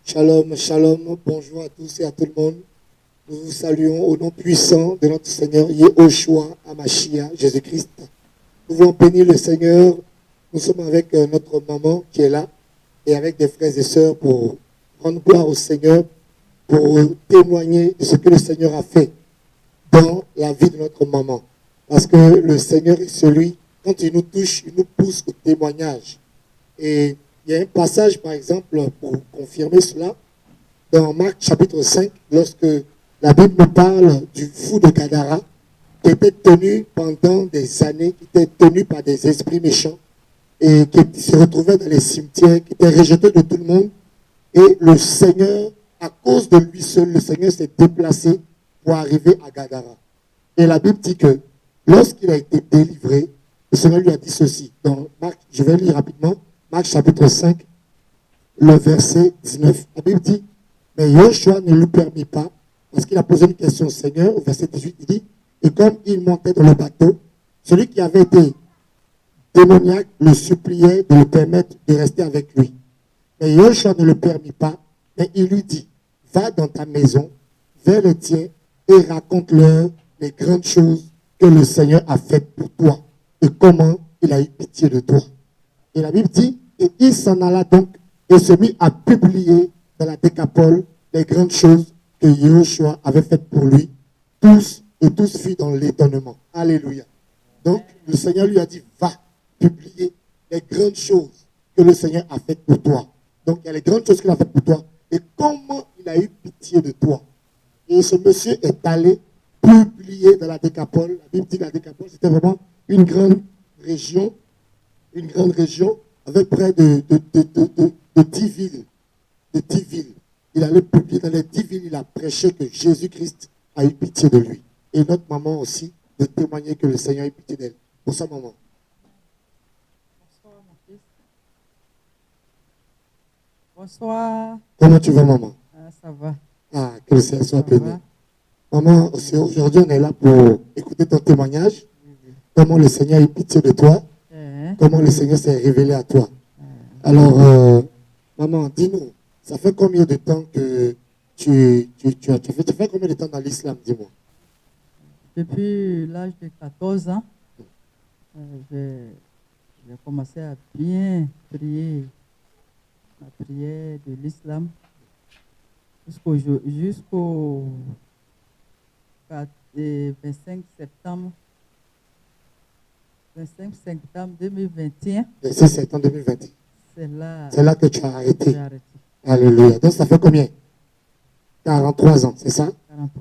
Shalom, shalom, bonjour à tous et à tout le monde. Nous vous saluons au nom puissant de notre Seigneur Yehoshua Hamashiach, Jésus-Christ. Nous voulons bénir le Seigneur. Nous sommes avec notre maman qui est là et avec des frères et sœurs pour rendre gloire au Seigneur, pour témoigner de ce que le Seigneur a fait dans la vie de notre maman. Parce que le Seigneur est celui, quand il nous touche, il nous pousse au témoignage. Et il y a un passage, par exemple, pour confirmer cela, dans Marc chapitre 5, lorsque la Bible nous parle du fou de Gadara, qui était tenu pendant des années, qui était tenu par des esprits méchants, et qui se retrouvait dans les cimetières, qui était rejeté de tout le monde. Et le Seigneur, à cause de lui seul, le Seigneur s'est déplacé pour arriver à Gadara. Et la Bible dit que lorsqu'il a été délivré, le Seigneur lui a dit ceci. Dans Marc, je vais lire rapidement, Marc chapitre 5, le verset 19. La Bible dit, mais Yoshua ne lui permit pas, parce qu'il a posé une question au Seigneur, au verset 18, il dit, et comme il montait dans le bateau, celui qui avait été démoniaque le suppliait de le permettre de rester avec lui. Mais Yoshua ne le permit pas, mais il lui dit, va dans ta maison, vers les tiens, et raconte-leur les grandes choses que le Seigneur a faites pour toi, et comment il a eu pitié de toi. Et la Bible dit, et il s'en alla donc et se mit à publier dans la Décapole les grandes choses que Yehoshua avait faites pour lui. Tous firent dans l'étonnement. Alléluia. Donc, le Seigneur lui a dit, va publier les grandes choses que le Seigneur a faites pour toi. Donc, il y a les grandes choses qu'il a faites pour toi et comment il a eu pitié de toi. Et ce monsieur est allé publier dans la Décapole. La Bible dit que la Décapole, c'était vraiment une grande région avec près de 10 villes. De 10 villes. Il allait publier dans les 10 villes, il a prêché que Jésus-Christ a eu pitié de lui. Et notre maman aussi, de témoigner que le Seigneur a eu pitié d'elle. Pour ça, maman. Bonsoir, mon fils. Bonsoir. Comment tu vas, maman? Ça va. Ah, que le Seigneur soit Ça béni. va. Maman, aujourd'hui, on est là pour écouter ton témoignage. Comment le Seigneur a eu pitié de toi. Comment le Seigneur s'est révélé à toi. Alors, maman, dis-nous, ça fait combien de temps que tu fais combien de temps dans l'islam, dis-moi? Depuis l'âge de 14 ans, j'ai commencé à bien prier la prière de l'islam jusqu'au 25 septembre 2021. 26 septembre 2021. C'est là que tu as arrêté. j'ai arrêté. Alléluia. Donc ça fait combien? 43 ans, c'est ça?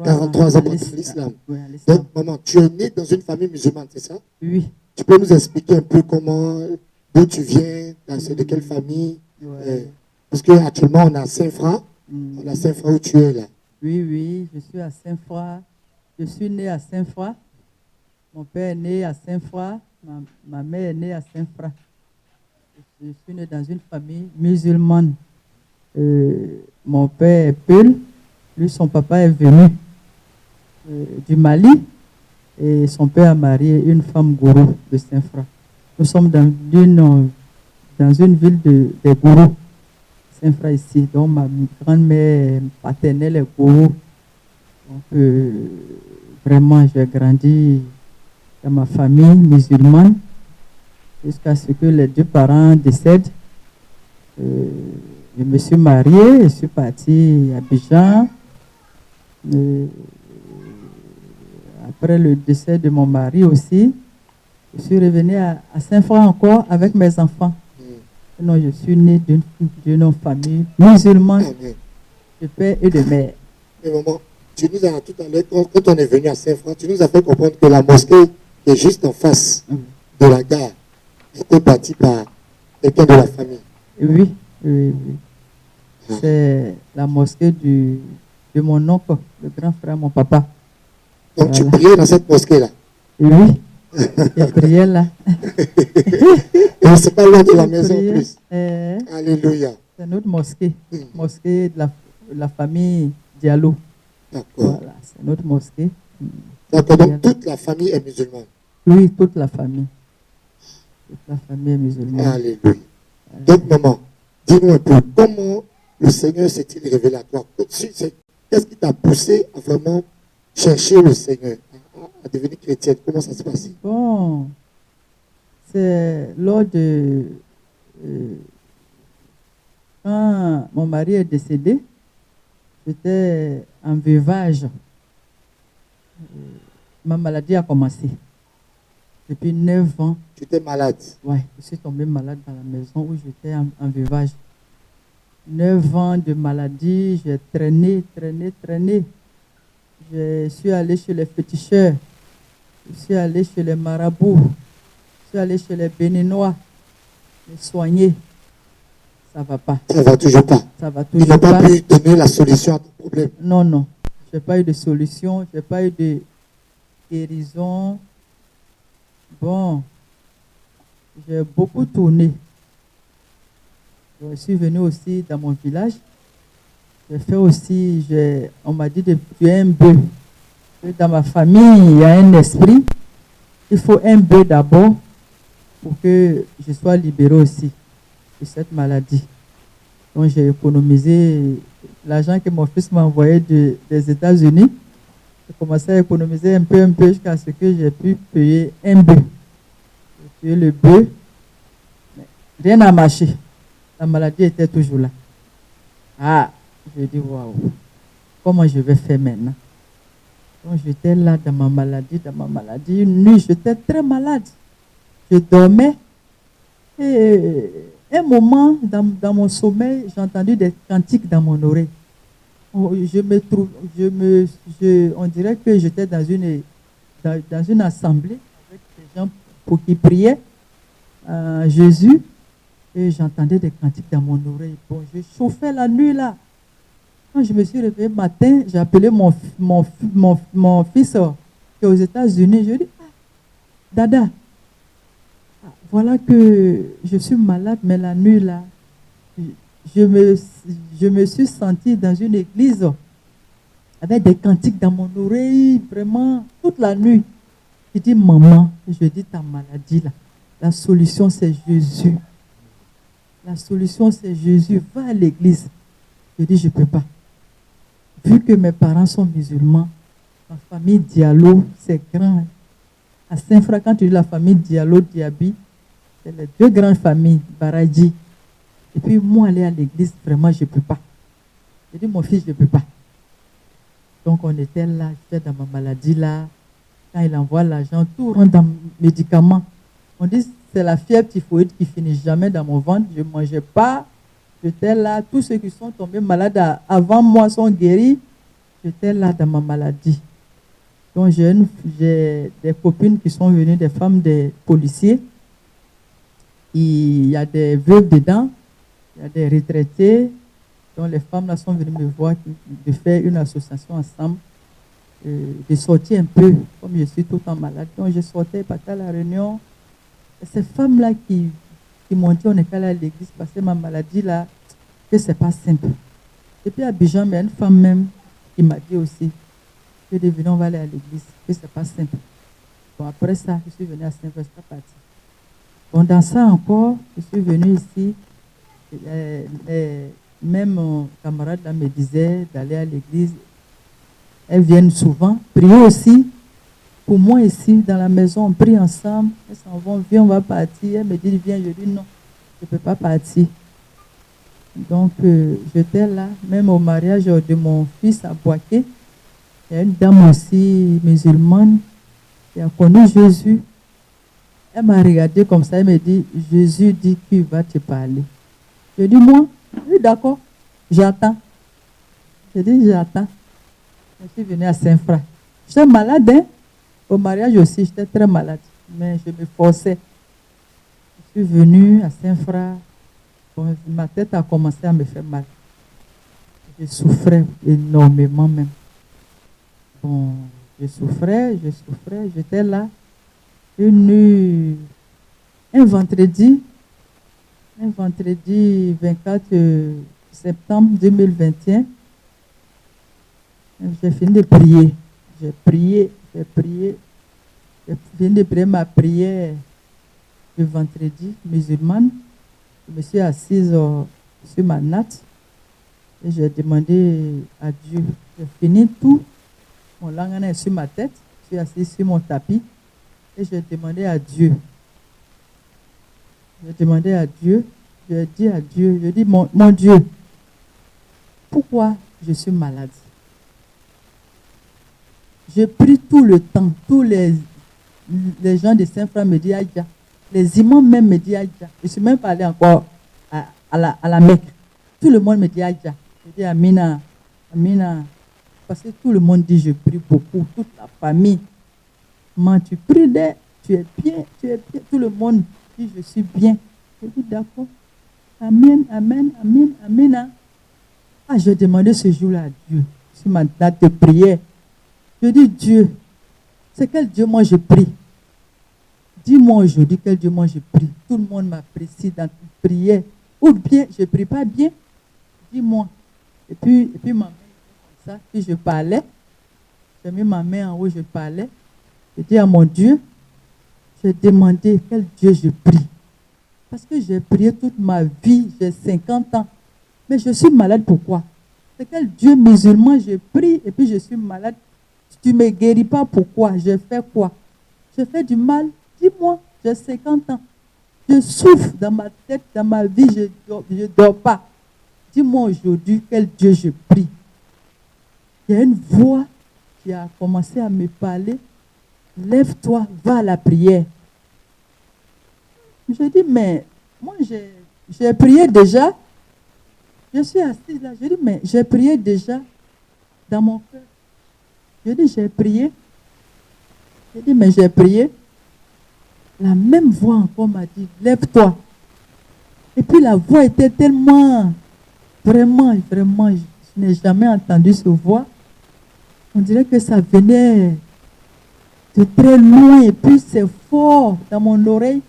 43 ans pour l'islam. Oui, à l'islam. Donc maman, tu es née dans une famille musulmane, c'est ça? Oui. Tu peux nous expliquer un peu d'où tu viens, de quelle famille? Ouais. Parce qu'actuellement on a Saint-Fra. On a Saint-Fra où tu es là. Oui, je suis à Saint-Foy. Je suis né à Saint-Foy. Mon père est né à Saint-Foy. Ma mère est née à Saint-Fra. Je suis né dans une famille musulmane. Mon père est Peul. Lui, son papa est venu du Mali. Et son père a marié une femme gourou de Saint-Fra. Nous sommes dans une ville des gourous. Saint-Fra ici. Donc ma grand-mère paternelle est gourou. Donc vraiment, j'ai grandi dans ma famille musulmane jusqu'à ce que les deux parents décèdent. Je me suis marié, je suis parti à Abidjan. Après le décès de mon mari aussi, je suis revenu à Saint-Foy encore avec mes enfants. Non, je suis né d'une famille musulmane de père et de mère. Mais maman, tu nous as tout à l'heure, quand on est venu à Saint-Franc, tu nous as fait comprendre que la mosquée qui est juste en face de la gare était bâtie par quelqu'un de la famille. Oui. C'est la mosquée de mon oncle, le grand frère, mon papa. Donc Voilà. tu priais dans cette mosquée-là? Oui, je priais là. Et c'est pas loin de la Je maison en priais. plus. Alléluia. C'est notre mosquée, mosquée de la famille Diallo. D'accord. Voilà, c'est notre mosquée. D'accord, donc toute la famille est musulmane. Oui, toute la famille. Toute la famille est musulmane. Alléluia. Donc maman, dis-nous un peu, comment le Seigneur s'est-il révélé à toi? Qu'est-ce qui t'a poussé à vraiment chercher le Seigneur, à devenir chrétienne? Comment ça se passe? Bon, c'est lors de... quand mon mari est décédé, j'étais en veuvage. Ma maladie a commencé. Depuis 9 ans. Tu étais malade? Ouais, je suis tombée malade dans la maison où j'étais en veuvage. 9 ans de maladie, j'ai traîné. Je suis allé chez les féticheurs, je suis allé chez les marabouts, je suis allé chez les béninois, les soigner. Ça ne va pas. Ça ne va toujours pas. Ça va Ils toujours n'ont pas pas. pu donner la solution à ton problème. Non. Je n'ai pas eu de solution, je n'ai pas eu de guérison. Bon, j'ai beaucoup tourné. Je suis venu aussi dans mon village. J'ai fait aussi, on m'a dit de tuer un bœuf. Dans ma famille, il y a un esprit. Il faut un bœuf d'abord pour que je sois libéré aussi de cette maladie. Donc j'ai économisé l'argent que mon fils m'a envoyé des États-Unis. J'ai commencé à économiser un peu jusqu'à ce que j'ai pu payer un bœuf. J'ai payé le bœuf. Rien n'a marché. La maladie était toujours là. Ah, je dis waouh, comment je vais faire maintenant? Donc j'étais là dans ma maladie. Une nuit, j'étais très malade. Je dormais. Et un moment, dans mon sommeil, j'ai entendu des cantiques dans mon oreille. On dirait que j'étais dans une assemblée avec des gens pour qui priaient Jésus. Et j'entendais des cantiques dans mon oreille. Bon, je chauffais la nuit là. Quand je me suis réveillé le matin, j'ai appelé mon fils qui est aux États-Unis. Je lui ai dit, Dada, voilà que je suis malade, mais la nuit là, je me suis sentie dans une église avec des cantiques dans mon oreille, vraiment, toute la nuit. Il dit, maman, je dis ta maladie là, la solution c'est Jésus. La solution c'est Jésus, va à l'église. Je dis, je ne peux pas. Vu que mes parents sont musulmans, ma famille Diallo, c'est grand. À Saint-Fra, quand tu dis la famille Diallo, Diaby, c'est les 2 grandes familles, Baradji. Et puis moi, aller à l'église, vraiment, je ne peux pas. J'ai dit, mon fils, je ne peux pas. Donc on était là, j'étais dans ma maladie là. Quand il envoie l'argent, tout rentre dans mes médicaments. On dit, c'est la fièvre typhoïde qui finit jamais dans mon ventre. Je ne mangeais pas. J'étais là. Tous ceux qui sont tombés malades avant moi sont guéris. J'étais là dans ma maladie. Donc j'ai des copines qui sont venues, des femmes des policiers. Il y a des veuves dedans. Il y a des retraités. Donc les femmes là sont venues me voir de faire une association ensemble. De sortir un peu, comme je suis tout le temps malade. Donc je sortais, partais à la réunion. Et ces femmes-là qui m'ont dit on est qu'à aller à l'église parce que ma maladie là, que c'est pas simple. Et puis à Abidjan, il y a une femme même qui m'a dit aussi que on va aller à l'église, que c'est pas simple. Bon, après ça, je suis venue à Saint-Vestin parti. Bon, dans ça encore, je suis venue ici. Même mon camarade là me disait d'aller à l'église. Elles viennent souvent prier aussi. Pour moi ici, dans la maison, on prie ensemble. Elles s'en vont, viens, on va partir. Elle me dit, viens. Je dis, non, je ne peux pas partir. Donc, j'étais là, même au mariage de mon fils à Boaké. Il y a une dame aussi musulmane qui a connu Jésus. Elle m'a regardé comme ça, elle me dit, Jésus dit qu'il va te parler. Je dis, moi, oui, d'accord, j'attends. Je dis, j'attends. Je suis venue à Saint-Fra. J'étais malade, hein? Au mariage aussi, j'étais très malade, mais je me forçais. Je suis venue à Saint-Fra. Bon, ma tête a commencé à me faire mal. Je souffrais énormément même. Bon, je souffrais. J'étais là. Un vendredi 24 septembre 2021, j'ai fini de prier. J'ai prié. J'ai fini de prier ma prière le vendredi musulmane. Je me suis assise sur ma natte. Et j'ai demandé à Dieu. J'ai fini tout. Mon langue est sur ma tête. Je suis assis sur mon tapis. Et j'ai demandé à Dieu. J'ai demandé à Dieu. J'ai dit à Dieu. Je dis, mon Dieu, pourquoi je suis malade? Je prie tout le temps. Tous les gens de Saint-Franc me disent Aïdja. Les imams même me disent Aïdja. Je ne suis même pas allé encore à la Mecque. Tout le monde me dit Aïdja. Je dis Amina, Amina. Parce que tout le monde dit je prie beaucoup. Toute la famille. Maman, tu pries, tu es bien, tu es bien. Tout le monde dit je suis bien. Je dis d'accord. Amen, amen, amen, amen. Ah, je demandais ce jour-là à Dieu. Sur ma date de prière. Je dis Dieu, c'est quel Dieu moi je prie? Dis-moi aujourd'hui quel Dieu moi je prie. Tout le monde m'apprécie dans une prière. Ou bien je ne prie pas bien. Dis-moi. Et puis ma main était comme ça. Puis je parlais. J'ai mis ma main en haut, je parlais. Je dis à mon Dieu, j'ai demandé quel Dieu je prie. Parce que j'ai prié toute ma vie, j'ai 50 ans. Mais je suis malade, pourquoi? C'est quel Dieu musulman je prie et puis je suis malade. Si tu ne me guéris pas, pourquoi? Je fais quoi? Je fais du mal? Dis-moi, j'ai 50 ans. Je souffre dans ma tête, dans ma vie, je ne dors pas. Dis-moi aujourd'hui quel Dieu je prie. Il y a une voix qui a commencé à me parler. Lève-toi, va à la prière. Je dis, mais moi j'ai prié déjà. Je suis assise là. Je dis, mais j'ai prié déjà dans mon cœur. Je dis, j'ai prié. Je dis, mais j'ai prié. La même voix encore m'a dit, lève-toi. Et puis la voix était tellement, vraiment, je n'ai jamais entendu cette voix. On dirait que ça venait de très loin et puis c'est fort dans mon oreille.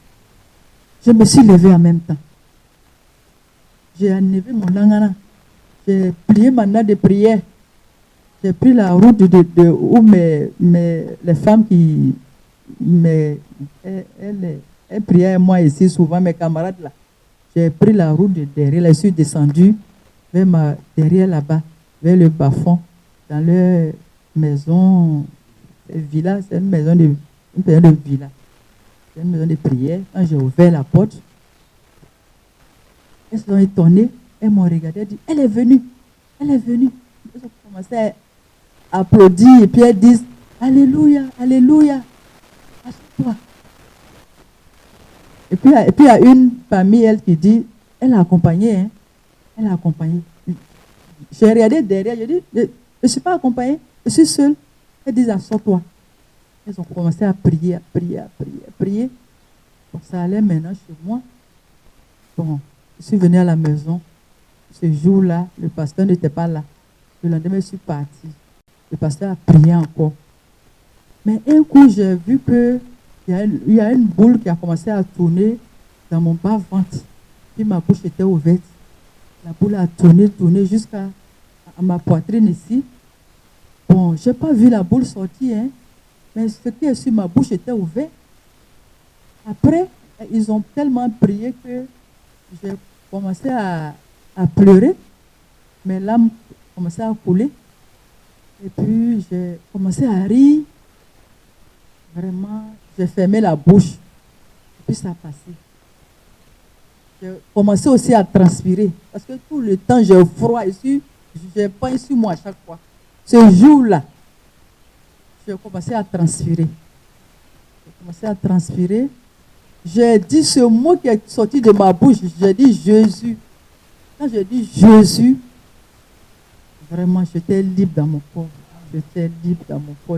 Je me suis levée en même temps. J'ai enlevé mon langana. J'ai plié ma nappe de prière. J'ai pris la route où les femmes qui elles priaient moi ici, souvent mes camarades là. J'ai pris la route de derrière, je suis descendue derrière là-bas, vers le bas-fond, dans leur maison, villa, c'est une maison de villa. C'est une maison de prière. Quand j'ai ouvert la porte, elles se sont étonnées, elles m'ont regardé, elles dit, elle est venue. Elles ont commencé à applaudir et puis elles disent, Alléluia, Alléluia, assieds-toi. Et puis il y a une parmi elles qui dit, elle a accompagné, hein. Elle a accompagné. J'ai regardé derrière, j'ai dit, je ne suis pas accompagnée, je suis seule. Elles disent, assois-toi. Elles ont commencé à prier. Donc ça allait maintenant chez moi. Bon, je suis venue à la maison. Ce jour-là, le pasteur n'était pas là. Le lendemain, je suis partie. Le pasteur a prié encore. Mais un coup, j'ai vu qu'il y a une boule qui a commencé à tourner dans mon bas-ventre. Puis ma bouche était ouverte. La boule a tourné jusqu'à ma poitrine ici. Bon, je n'ai pas vu la boule sortir, hein. Mais ce qui est sur ma bouche était ouvert. Après, ils ont tellement prié que j'ai commencé à pleurer. Mes larmes commençaient à couler. Et puis, j'ai commencé à rire. Vraiment, j'ai fermé la bouche. Et puis, ça a passé. J'ai commencé aussi à transpirer. Parce que tout le temps, j'ai froid ici. J'ai pas sur moi à chaque fois. Ce jour-là, j'ai commencé à transpirer. J'ai dit ce mot qui est sorti de ma bouche. J'ai dit Jésus. Quand j'ai dit Jésus, vraiment, j'étais libre dans mon corps.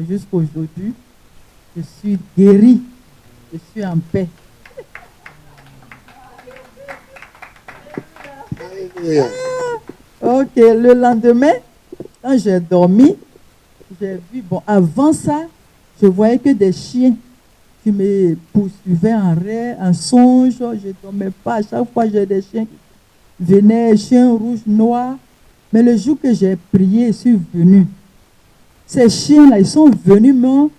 Jusqu'à aujourd'hui, je suis guéri. Je suis en paix. Alléluia. Ok, le lendemain, quand j'ai dormi, j'ai vu, bon, avant ça, je voyais que des chiens qui me poursuivaient en rêve, en songe. Je ne dormais pas. À chaque fois, j'ai des chiens qui venaient, chiens rouges, noirs. Mais le jour que j'ai prié, je suis venu. Ces chiens-là, ils sont venus, mais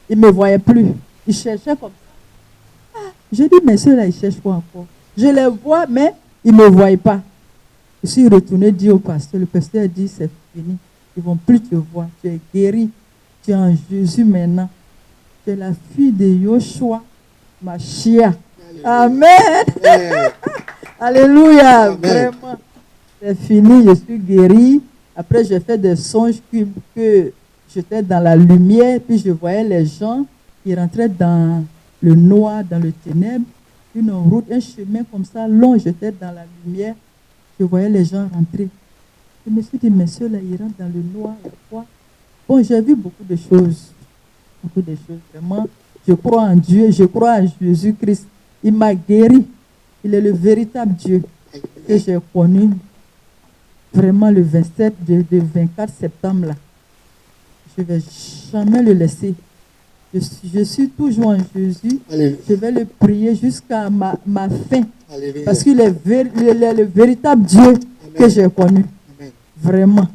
ils ne me voyaient plus. Ils cherchaient comme ça. Ah, j'ai dit, mais ceux-là, ils cherchent quoi encore? Je les vois, mais ils ne me voient pas. Je suis retournée dire au pasteur, le pasteur a dit, c'est fini. Ils ne vont plus te voir. Tu es guéri. Tu es en Jésus maintenant. Tu es la fille de Yoshua, Mashiach. Amen. Amen. Alléluia. Amen. Vraiment. C'est fini, je suis guéri. Après, j'ai fait des songes que j'étais dans la lumière, puis je voyais les gens qui rentraient dans le noir, dans le ténèbre. Une route, un chemin comme ça, long, j'étais dans la lumière. Je voyais les gens rentrer. Je me suis dit, mais ceux-là, ils rentrent dans le noir, il y a quoi? Bon, j'ai vu beaucoup de choses. Beaucoup de choses, vraiment. Je crois en Dieu, je crois en Jésus-Christ. Il m'a guéri. Il est le véritable Dieu que j'ai connu. Vraiment, le 27, le 24 septembre, là. Je ne vais jamais le laisser. Je suis toujours en Jésus. Alléluia. Je vais le prier jusqu'à ma fin. Alléluia. Parce qu'il est, il est le véritable Dieu Amen. que j'ai connu. Amen. Vraiment.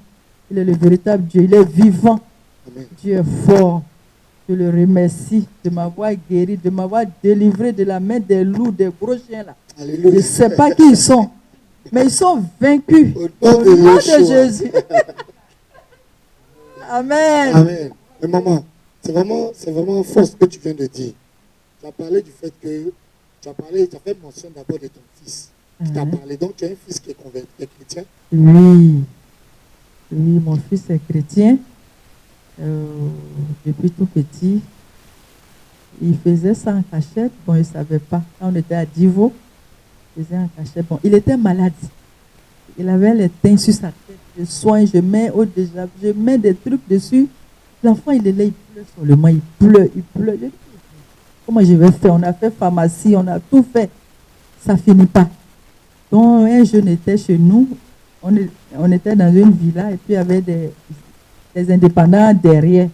Il est le véritable Dieu. Il est vivant. Amen. Dieu est fort. Je le remercie de m'avoir guéri, de m'avoir délivré de la main des loups, des gros chiens là. Alléluia. Je ne sais pas qui ils sont, mais ils sont vaincus Au nom de nom de Yeshua. Jésus. Amen. Amen. Mais maman, c'est vraiment fort ce que tu viens de dire. Tu as parlé du fait que tu as fait mention d'abord de ton fils. Tu t'as parlé. Donc tu as un fils qui est converti, qui est chrétien. Oui. Oui, mon fils est chrétien. Depuis tout petit, il faisait ça en cachette. Bon, il ne savait pas. Quand on était à Divo, il faisait en cachette. Bon, il était malade. Il avait les teintes sur sa tête. Je soigne, je mets je mets des trucs dessus. L'enfant, il est là, il pleure seulement. Il pleure. Je dis, comment je vais faire? On a fait pharmacie, on a tout fait. Ça ne finit pas. Donc, un jeune était chez nous. On était dans une villa et puis il y avait des indépendants derrière.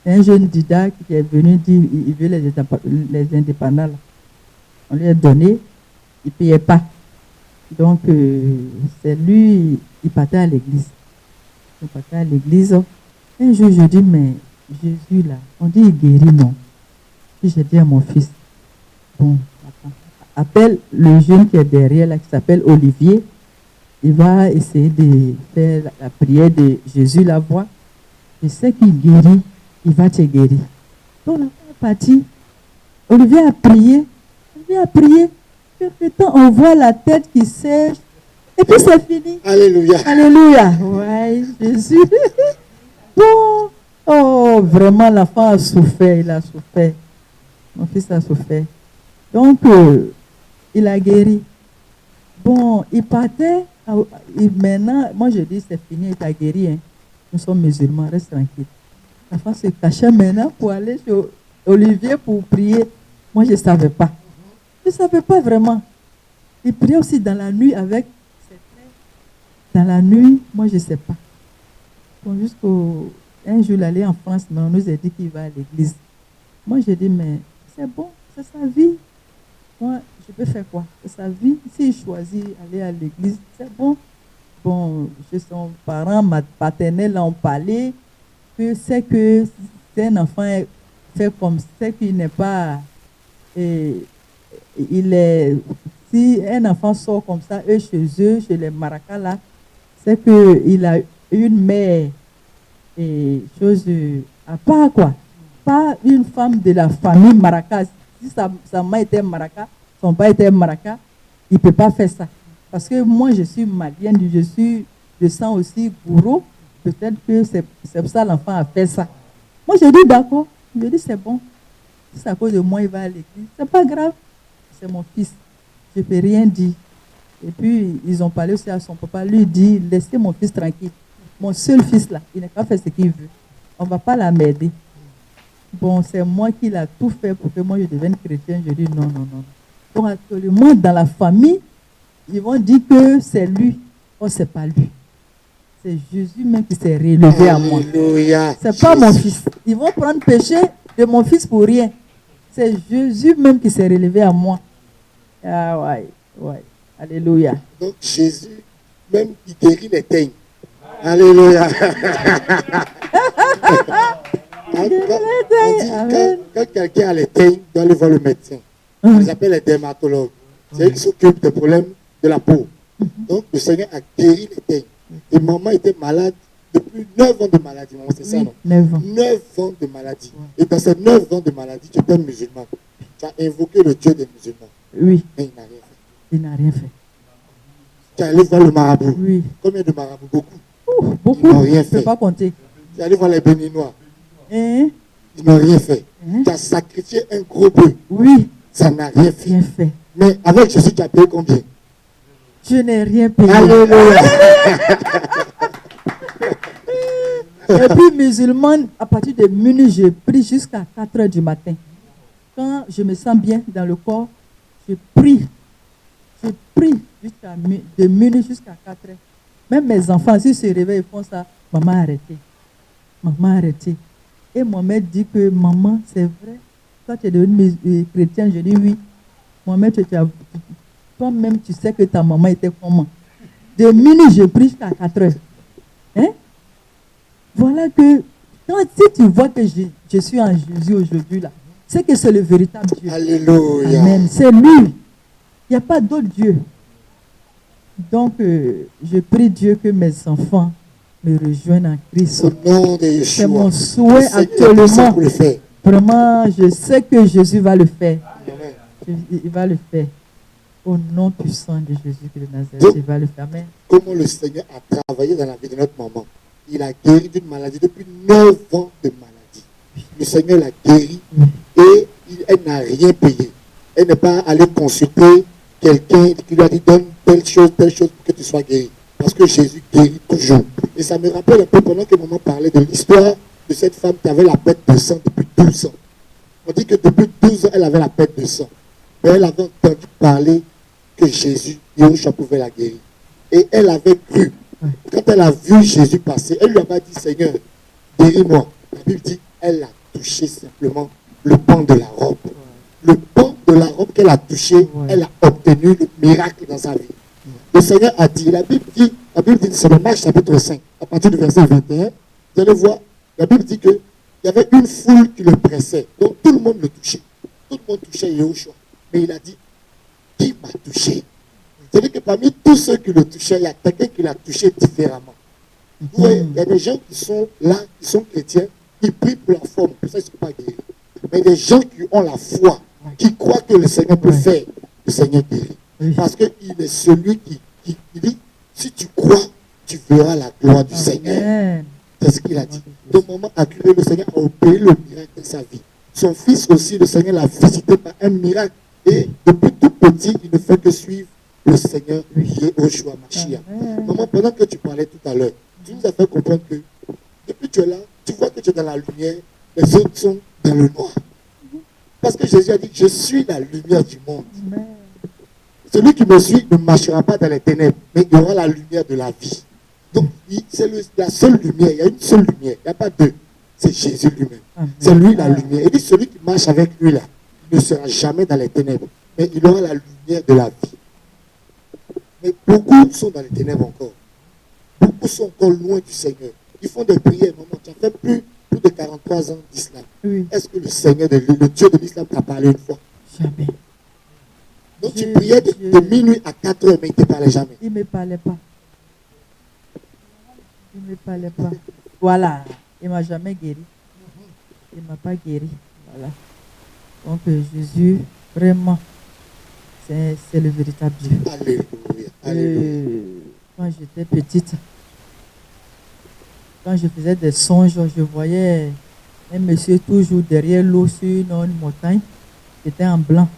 Un jeune didac qui est venu dire il veut les indépendants. Là. On lui a donné, il ne payait pas. Donc, c'est lui, il partait à l'église. Il partait à l'église. Un jour, je dis, mais Jésus, là, on dit il guérit, non? Puis j'ai dit à mon fils, bon, attends, appelle le jeune qui est derrière, là, qui s'appelle Olivier. Il va essayer de faire la prière de Jésus, la voix. Je sais qu'il guérit, il va te guérir. Donc, l'enfant est parti. Olivier a prié. Quelque temps, on voit la tête qui sèche. Et puis, c'est fini. Alléluia. Alléluia. Ouais, Jésus. Bon. Oh, vraiment, l'enfant a souffert. Il a souffert. Mon fils a souffert. Donc, il a guéri. Bon, il partait. Maintenant, moi, je dis, c'est fini, il t'a guéri. Hein. Nous sommes musulmans, reste tranquille. L'enfant se cachait maintenant pour aller chez Olivier pour prier. Moi, je ne savais pas. Je ne savais pas vraiment. Il priait aussi dans la nuit avec ses frères. Dans la nuit, moi, je ne sais pas. Bon, un jour, il allait en France, mais on nous a dit qu'il va à l'église. Moi, j'ai dit, mais c'est bon, c'est sa vie. Moi, je peux faire quoi? C'est sa vie. S'il choisit d'aller à l'église, c'est bon. Bon, chez son parent paternel, on parlait que c'est un enfant fait comme ça, qu'il n'est pas. Si un enfant sort comme ça, chez eux, chez les Maracas, là, c'est qu'il a une mère, chose à part quoi. Pas une femme de la famille Maracas. Si sa mère était Maraca, son père était Maraca, il ne peut pas faire ça. Parce que moi, je suis malienne, je sens aussi gourou. Peut-être que c'est pour ça que l'enfant a fait ça. Moi, j'ai dit d'accord. Je dis c'est bon. Si c'est à cause de moi, il va à l'église. C'est pas grave. C'est mon fils. Je ne peux rien dire. Et puis, ils ont parlé aussi à son papa. Lui dit, laissez mon fils tranquille. Mon seul fils là, il n'a pas fait ce qu'il veut. On ne va pas l'emmerder. Bon, c'est moi qui l'a tout fait pour que moi je devienne chrétien. Je dis non. Donc, actuellement, dans la famille, ils vont dire que c'est lui. Oh, c'est pas lui. C'est Jésus même qui s'est relevé à moi. Alléluia. C'est pas mon fils. Ils vont prendre péché de mon fils pour rien. C'est Jésus même qui s'est relevé à moi. Ah ouais. Alléluia. Donc Jésus, même qui guérit les teignes. Alléluia. Quand quelqu'un a les teignes, il doit aller voir le médecin. Ils appellent les dermatologues. C'est eux qui s'occupent des problèmes de la peau. Donc, le Seigneur a guéri les teignes. Et maman était malade depuis 9 ans de maladie. Maman, c'est ça, Oui, non? 9 ans. 9 ans de maladie. Et dans ces 9 ans de maladie, tu étais musulman. Tu as invoqué le Dieu des musulmans. Oui, Mais il n'a rien fait. il n'a rien fait. Tu es allé voir le marabout. Oui. Combien de marabouts? Beaucoup. Beaucoup, Ils n'ont rien je ne peux fait. pas compter. Tu es allé voir les béninois. Hein? Ils n'ont rien fait. Hein? Tu as sacrifié un gros bœuf. Oui, Ça n'a rien fait. rien fait. Mais avec Jésus, tu as payé combien? Je n'ai rien payé. Alléluia. Et puis, musulmane, à partir de minuit, je prie jusqu'à 4 heures du matin. Quand je me sens bien dans le corps, je prie. Je prie de minuit jusqu'à 4 heures. Même mes enfants, s'ils se réveillent, ils font ça. Maman, arrêtez. Maman, arrêtez. Et Mohamed dit que, maman, c'est vrai. Toi, tu es devenu chrétien. Je dis oui. Mohamed, toi-même, tu sais que ta maman était comment. De minuit, je prie jusqu'à 4 heures. Hein? Voilà que, si tu vois que je suis en Jésus aujourd'hui, là, c'est que c'est le véritable Dieu. Alléluia. Amen. C'est lui. Il n'y a pas d'autre Dieu. Donc, je prie Dieu que mes enfants me rejoignent en Christ. Au nom de Yeshua. C'est mon souhait actuellement. Vraiment, je sais que Jésus va le faire. Amen. Il va le faire. Au nom puissant de Jésus de Nazareth, il va le faire. Amen. Comment le Seigneur a travaillé dans la vie de notre maman. Il a guéri d'une maladie depuis 9 ans de maladie. Le Seigneur l'a guéri et elle n'a rien payé. Elle n'est pas allée consulter quelqu'un qui lui a dit donne telle chose pour que tu sois guéri. Parce que Jésus guérit toujours. Et ça me rappelle un peu pendant que maman parlait de l'histoire de cette femme qui avait la perte de sang depuis 12 ans. On dit que depuis 12 ans, elle avait la perte de sang. Mais elle avait entendu parler que Jésus, Yahushua, pouvait la guérir. Et elle avait cru. Quand elle a vu Jésus passer, elle lui a pas dit Seigneur, guéris-moi. La Bible dit elle a touché simplement le pan de la robe. Le pan de la robe qu'elle a touché, elle a obtenu le miracle dans sa vie. Le Seigneur a dit, la Bible dit, c'est le Marc chapitre 5, à partir du verset 21, vous allez voir, la Bible dit qu'il y avait une foule qui le pressait. Donc tout le monde le touchait. Tout le monde touchait Yahushua. Mais il a dit, qui m'a touché? C'est-à-dire que parmi tous ceux qui le touchaient, il y a quelqu'un qui l'a touché différemment. Vous voyez, il y a des gens qui sont là, qui sont chrétiens, qui prient pour la forme, pour ça ils ne sont pas guéris. Mais des gens qui ont la foi, qui croient que le Seigneur peut faire, le Seigneur guérit. Parce qu'il est celui qui dit, si tu crois, tu verras la gloire du Seigneur. C'est ce qu'il a dit. Donc maman a cru que le Seigneur a opéré le miracle dans sa vie. Son fils aussi, le Seigneur l'a visité par un miracle. Et depuis tout petit, il ne fait que suivre le Seigneur qui est Yahushua Mashiach. Maman, pendant que tu parlais tout à l'heure, tu nous as fait comprendre que depuis que tu es là, tu vois que tu es dans la lumière, les autres sont dans le noir. Parce que Jésus a dit, je suis la lumière du monde. Celui qui me suit ne marchera pas dans les ténèbres, mais il aura la lumière de la vie. Donc, c'est la seule lumière, il y a une seule lumière, il n'y a pas deux. C'est Jésus lui-même. C'est lui la lumière. Il dit, celui qui marche avec lui là, ne sera jamais dans les ténèbres, mais il aura la lumière de la vie. Mais beaucoup sont dans les ténèbres encore. Beaucoup sont encore loin du Seigneur. Ils font des prières. Maman, tu as fait plus de 43 ans d'islam. Oui. Est-ce que le Seigneur, le Dieu de l'islam t'a parlé une fois? Jamais. Donc tu priais de minuit à 4 heures, mais il ne te parlait jamais. Il ne me parlait pas. Il ne me parlait pas. Voilà. Il ne m'a jamais guéri. Il ne m'a pas guéri. Voilà. Donc Jésus, vraiment, c'est le véritable Dieu. Alléluia. Alléluia. Quand j'étais petite, quand je faisais des songes, je voyais un monsieur toujours derrière l'eau sur une montagne, qui était en blanc.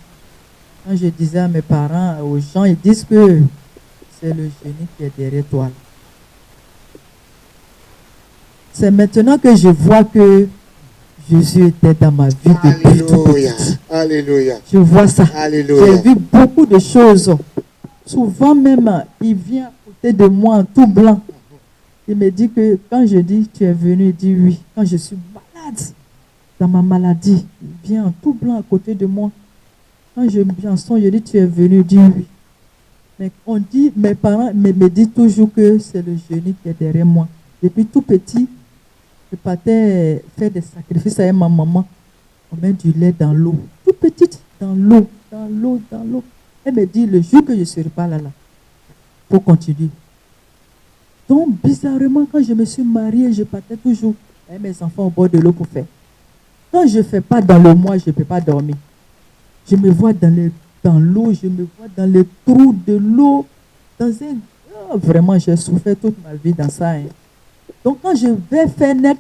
Quand je disais à mes parents, aux gens, ils disent que c'est le génie qui est derrière toi. C'est maintenant que je vois que Jésus était dans ma vie depuis tout petit. Alléluia. Je vois ça. Alléluia. J'ai vu beaucoup de choses. Souvent même, il vient à côté de moi en tout blanc. Il me dit que quand je dis tu es venu, il dit oui. Quand je suis malade, dans ma maladie, il vient en tout blanc à côté de moi. Quand je me sens, je dis tu es venu, il dit oui. Mais on dit, mes parents me disent toujours que c'est le génie qui est derrière moi. Depuis tout petit, je partais faire des sacrifices avec ma maman. On met du lait dans l'eau. Tout petite, dans l'eau. Elle me dit, le jour que je ne serai pas là, faut continuer. Donc, bizarrement, quand je me suis mariée, je partais toujours avec mes enfants au bord de l'eau pour faire. Quand je ne fais pas dans le mois, je ne peux pas dormir. Je me vois dans l'eau, je me vois dans les trous de l'eau. Vraiment, j'ai souffert toute ma vie dans ça. Hein. Donc, quand je vais faire net,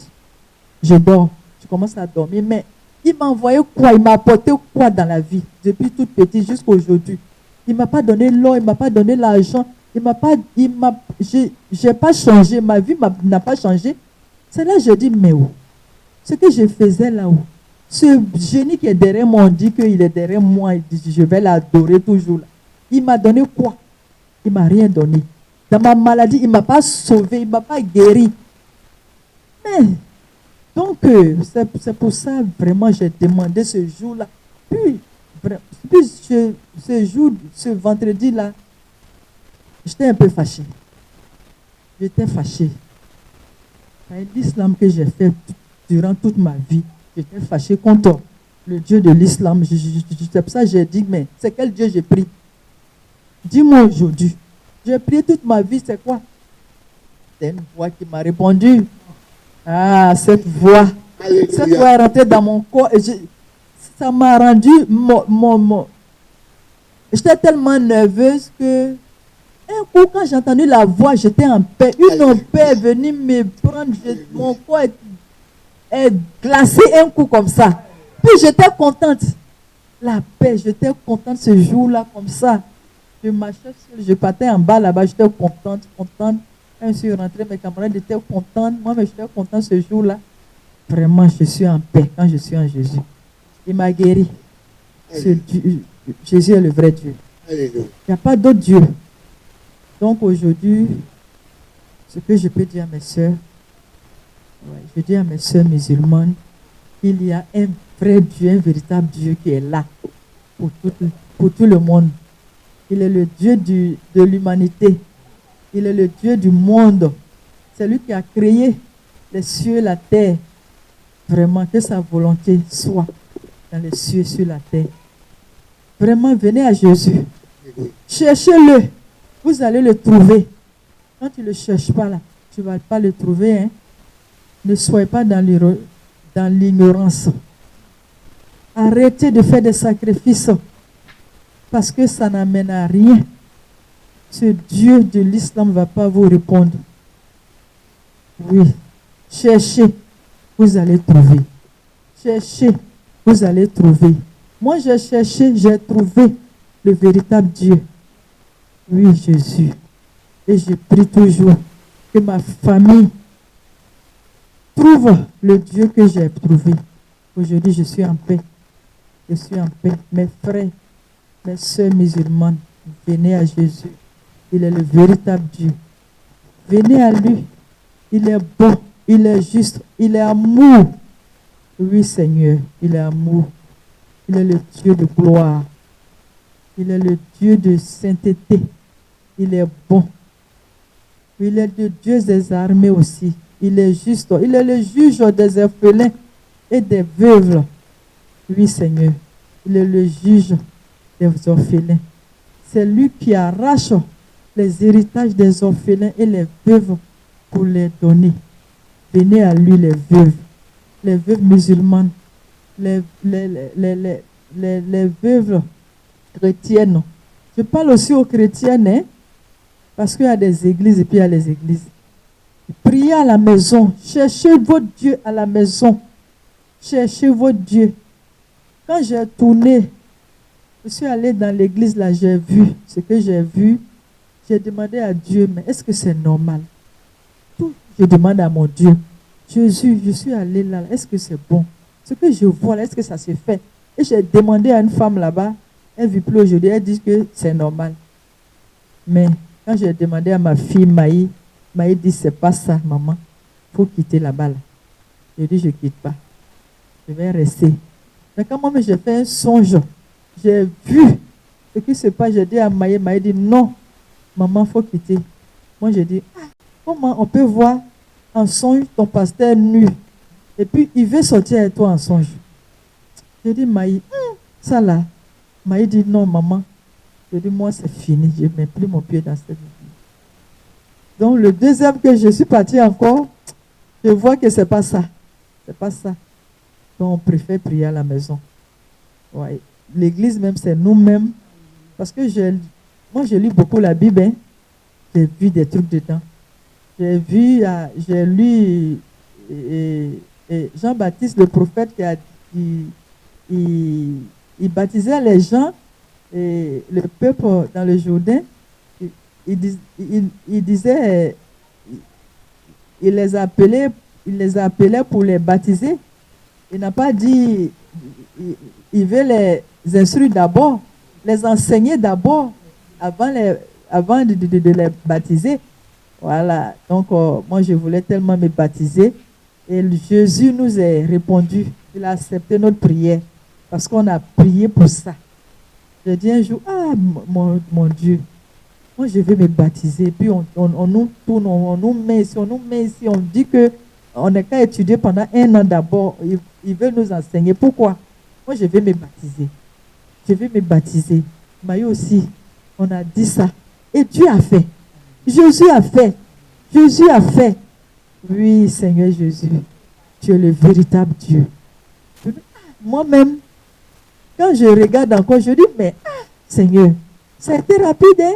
je dors. Je commence à dormir. Mais il m'a envoyé quoi? Il m'a apporté quoi dans la vie? Depuis toute petite jusqu'à aujourd'hui. Il ne m'a pas donné l'or, il ne m'a pas donné l'argent. J'ai pas changé. Ma vie n'a pas changé. C'est là que je dis, mais où? Ce que je faisais là-haut. Ce génie qui est derrière moi, on dit qu'il est derrière moi. Il dit, je vais l'adorer toujours. Là. Il m'a donné quoi? Il ne m'a rien donné. Dans ma maladie, il ne m'a pas sauvé, il ne m'a pas guéri. Mais, donc, c'est pour ça, vraiment, j'ai demandé ce jour-là. Puis ce vendredi-là, j'étais un peu fâché. J'étais fâché. L'islam que j'ai fait durant toute ma vie, j'étais fâché contre le Dieu de l'islam. C'est pour ça que j'ai dit, mais c'est quel Dieu j'ai pris? Dis-moi aujourd'hui. J'ai prié toute ma vie, c'est quoi? C'est une voix qui m'a répondu. Ah, cette voix. Alléluia. Cette voix est rentrée dans mon corps. Et ça m'a rendu... J'étais tellement nerveuse que... Un coup, quand j'ai entendu la voix, j'étais en paix. Une paix est venue me prendre. Mon corps est glacé un coup comme ça. Puis j'étais contente. La paix, j'étais contente ce jour-là comme ça. Je marchais seule, je partais en bas là-bas, j'étais contente. Quand je suis rentrée, mes camarades étaient contents. Moi, j'étais contente ce jour-là. Vraiment, je suis en paix quand je suis en Jésus. Il m'a guéri. Jésus est le vrai Dieu. Il n'y a pas d'autre Dieu. Donc aujourd'hui, ce que je peux dire à mes soeurs, je dis à mes soeurs musulmanes, il y a un vrai Dieu, un véritable Dieu qui est là pour tout le monde. Il est le Dieu de l'humanité. Il est le Dieu du monde. C'est lui qui a créé les cieux et la terre. Vraiment, que sa volonté soit dans les cieux et sur la terre. Vraiment, venez à Jésus. Cherchez-le. Vous allez le trouver. Quand tu ne le cherches pas là, tu ne vas pas le trouver. Hein? Ne soyez pas dans l'ignorance. Arrêtez de faire des sacrifices. Parce que ça n'amène à rien. Ce Dieu de l'islam ne va pas vous répondre. Oui. Cherchez, vous allez trouver. Cherchez, vous allez trouver. Moi, j'ai cherché, j'ai trouvé le véritable Dieu. Oui, Jésus. Et je prie toujours que ma famille trouve le Dieu que j'ai trouvé. Aujourd'hui, je suis en paix. Je suis en paix. Mes frères, mes sœurs musulmanes, venez à Jésus. Il est le véritable Dieu. Venez à lui. Il est bon, il est juste, il est amour. Oui, Seigneur, il est amour. Il est le Dieu de gloire. Il est le Dieu de sainteté. Il est bon. Il est le Dieu des armées aussi. Il est juste. Il est le juge des orphelins et des veuves. Oui, Seigneur. Il est le juge des orphelins. C'est lui qui arrache les héritages des orphelins et les veuves pour les donner. Venez à lui les veuves musulmanes, les veuves chrétiennes. Je parle aussi aux chrétiennes, hein, parce qu'il y a des églises et puis il y a les églises. Priez à la maison, cherchez votre Dieu à la maison. Cherchez votre Dieu. Quand j'ai tourné, je suis allée dans l'église là, j'ai vu ce que j'ai vu. J'ai demandé à Dieu, mais est-ce que c'est normal? Tout, je demande à mon Dieu, Jésus, je suis allée là, est-ce que c'est bon? Ce que je vois là, est-ce que ça se fait? Et j'ai demandé à une femme là-bas, elle ne vit plus aujourd'hui, elle dit que c'est normal. Mais quand j'ai demandé à ma fille Maï dit, c'est pas ça, maman, il faut quitter là-bas. Là. Je dis, je ne quitte pas, je vais rester. Mais quand moi j'ai fait un songe, j'ai vu ce qui se passe, j'ai dit à Maï dit, non, maman, il faut quitter. Moi, j'ai dit, comment on peut voir en songe ton pasteur nu et puis il veut sortir avec toi en songe. J'ai dit, Maï, ça là. Maï dit, non, maman. Je dis, moi, c'est fini. Je ne mets plus mon pied dans cette vie. Donc, le deuxième que je suis partie encore, je vois que c'est pas ça. C'est pas ça. Donc, on préfère prier à la maison. Ouais. L'église même, c'est nous-mêmes. Parce que moi, je lis beaucoup la Bible. Hein. J'ai vu des trucs dedans. J'ai lu Jean-Baptiste, le prophète, il baptisait les gens et le peuple dans le Jourdain. Il disait, il les appelait pour les baptiser. Il n'a pas dit, il veut les instruire d'abord, les enseigner d'abord, avant de les baptiser. Voilà, donc moi je voulais tellement me baptiser. Et Jésus nous a répondu, il a accepté notre prière, parce qu'on a prié pour ça. J'ai dit un jour, mon Dieu, moi je vais me baptiser. Puis on nous tourne, on nous met ici, on dit qu'on n'est qu'à étudier pendant 1 an d'abord. Il veut nous enseigner. Pourquoi? Moi je vais me baptiser. Je vais me baptiser. Maï aussi, on a dit ça. Et Dieu a fait. Jésus a fait. Jésus a fait. Oui, Seigneur Jésus, tu es le véritable Dieu. Moi-même, quand je regarde encore, je dis, mais Seigneur, ça a été rapide, hein?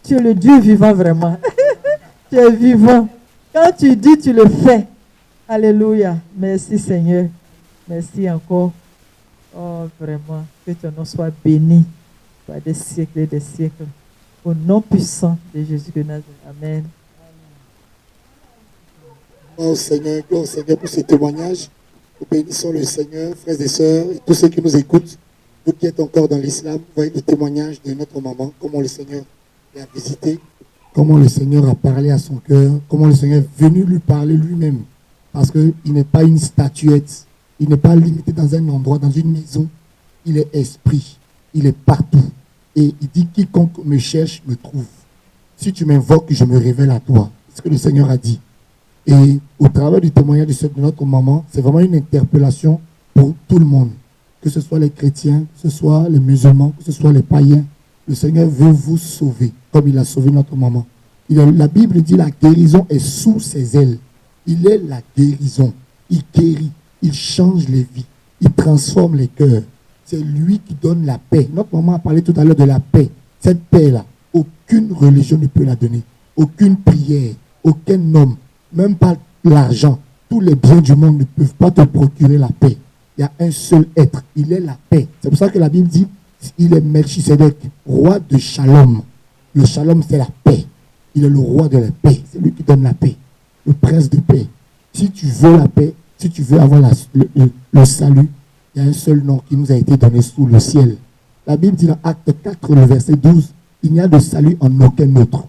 Tu es le Dieu vivant vraiment. Tu es vivant. Quand tu dis, tu le fais. Alléluia. Merci Seigneur. Merci encore. Oh, vraiment, que ton nom soit béni par des siècles et des siècles. Au nom puissant de Jésus de Nazareth. Amen. Gloire au Seigneur pour ce témoignage. Nous bénissons le Seigneur, frères et sœurs, et tous ceux qui nous écoutent, vous qui êtes encore dans l'islam, voyez le témoignage de notre maman, comment le Seigneur l'a visité, comment le Seigneur a parlé à son cœur, comment le Seigneur est venu lui parler lui-même. Parce qu'il n'est pas une statuette, il n'est pas limité dans un endroit, dans une maison. Il est esprit, il est partout. Et il dit, quiconque me cherche me trouve. Si tu m'invoques, je me révèle à toi. C'est ce que le Seigneur a dit. Et au travers du témoignage de notre maman, c'est vraiment une interpellation pour tout le monde. Que ce soit les chrétiens, que ce soit les musulmans, que ce soit les païens. Le Seigneur veut vous sauver, comme il a sauvé notre maman. La Bible dit la guérison est sous ses ailes. Il est la guérison. Il guérit, il change les vies, il transforme les cœurs. C'est lui qui donne la paix. Notre maman a parlé tout à l'heure de la paix. Cette paix-là, aucune religion ne peut la donner. Aucune prière, aucun homme, même pas l'argent. Tous les biens du monde ne peuvent pas te procurer la paix. Il y a un seul être, il est la paix. C'est pour ça que la Bible dit, il est Melchisedec, roi de Shalom. Le Shalom, c'est la paix. Il est le roi de la paix. C'est lui qui donne la paix. Le prince de paix. Si tu veux la paix, si tu veux avoir le salut, il y a un seul nom qui nous a été donné sous le ciel. La Bible dit dans Acte 4, le verset 12, il n'y a de salut en aucun autre.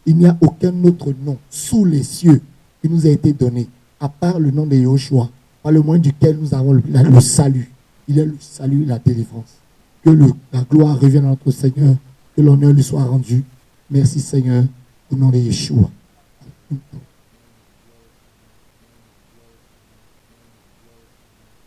Il n'y a aucun autre nom sous les cieux qui nous a été donné, à part le nom de Yahushua, par le moyen duquel nous avons le salut. Il est le salut et la délivrance. Que la gloire revienne à notre Seigneur, que l'honneur lui soit rendu. Merci Seigneur, au nom de Yeshua.